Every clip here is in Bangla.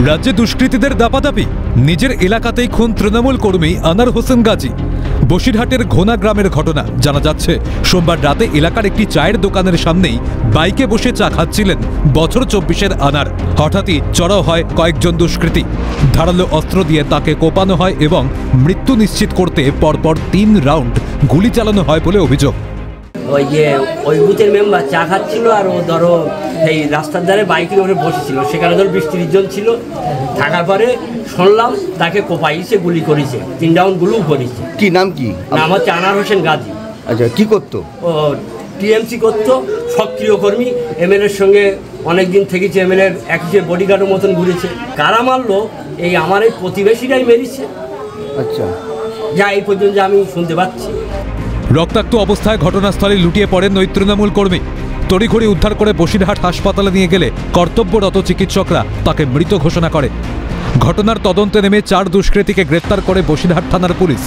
রাজ্যে দুষ্কৃতীদের দাপাদাপি, নিজের এলাকাতেই খুন তৃণমূল কর্মী আনার হোসেন গাজী। বসিরহাটের ঘোনা গ্রামের ঘটনা। জানা যাচ্ছে সোমবার রাতে এলাকার একটি চায়ের দোকানের সামনেই বাইকে বসে চা খাচ্ছিলেন বছর 24-এর আনার। হঠাৎই চড়াও হয় কয়েকজন দুষ্কৃতী। ধারালো অস্ত্র দিয়ে তাকে কোপানো হয় এবং মৃত্যু নিশ্চিত করতে পরপর 3 রাউন্ড গুলি চালানো হয় বলে অভিযোগ। ওই বুথের মেম্বার চা খাচ্ছিল আর ও ধরো এই রাস্তার ধারে বাইকের উপরে বসেছিল, সেখানে ধরো 20-30 জন ছিল। থাকার পরে শুনলাম তাকে কোপাইছে, গুলি করেছে, 3 রাউন্ড গুলিও করেছে। কি নাম কি? নাম হচ্ছে আনার হোসেন গাজী। আচ্ছা, কি করতো? ও টিএমসি করতো, সক্রিয় কর্মী। এমএলএর সঙ্গে অনেকদিন থেকেছে, এমএলএর একই বডিগার্ডের মতন ঘুরেছে। কারা মারলো? এই আমার এই প্রতিবেশীরাই মেরেছে। আচ্ছা, যা এই পর্যন্ত আমি শুনতে পাচ্ছি। রক্তাক্ত অবস্থায় ঘটনাস্থলে লুটিয়ে পড়েন ওই তৃণমূল কর্মী। তড়িঘড়ি উদ্ধার করে বসিরহাট হাসপাতালে নিয়ে গেলে কর্তব্যরত চিকিৎসকরা তাকে মৃত ঘোষণা করে। ঘটনার তদন্তে নেমে 4 দুষ্কৃতীকে গ্রেপ্তার করে বসিরহাট থানার পুলিশ।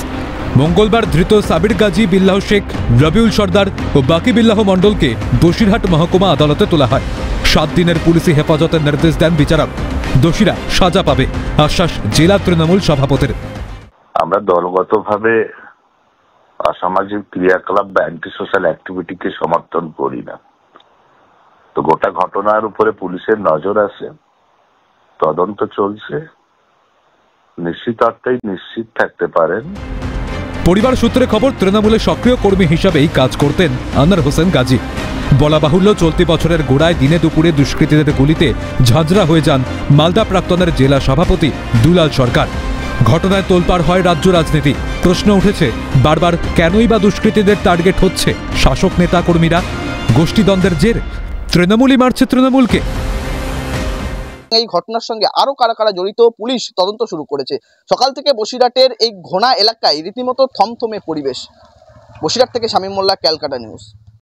মঙ্গলবার ধৃত সাবির গাজী, বিল্লাহ শেখ, রবিউল সর্দার ও বাকি বিল্লাহ মণ্ডলকে বসিরহাট মহকুমা আদালতে তোলা হয়। 7 দিনের পুলিশি হেফাজতের নির্দেশ দেন বিচারক। দোষীরা সাজা পাবে, আশ্বাস জেলা তৃণমূল সভাপতির। আমরা দলগতভাবে অসামাজিক ক্রিয়াকলাপ বা অ্যান্টি সোশ্যাল অ্যাক্টিভিটিকে সমর্থন করি না। তো গোটা ঘটনার উপরে পুলিশের নজর আছে, তদন্ত চলছে। নিশ্চিত অর্থেই নিশ্চিত থাকতে পারেন। পরিবার সূত্রে খবর, তৃণমূলের সক্রিয় কর্মী হিসাবেই কাজ করতেন আনার হোসেন গাজী। বলা বাহুল্য, চলতি বছরের গোড়ায় দিনে দুপুরে দুষ্কৃতীদের গুলিতে ঝাঁঝরা হয়ে যান মালদা প্রাক্তনের জেলা সভাপতি দুলাল সরকার। ঘটনায় তোলপাড় হয় রাজ্য রাজনীতি। প্রশ্ন উঠেছে বারবার, কেনই বা দুষ্কৃতীদের টার্গেট হচ্ছে শাসক নেতা কর্মীরা? গোষ্ঠীদ্বন্দ্বের জের? তৃণমূলই মারছে তৃণমূলকে? এই ঘটনার সঙ্গে আরো কারা কারা জড়িত পুলিশ তদন্ত শুরু করেছে। সকাল থেকে বসিরহাটের এই ঘোনা এলাকায় রীতিমতো থমথমে পরিবেশ। বসিরহাট থেকে শামীম মোল্লা, ক্যালকাটা নিউজ।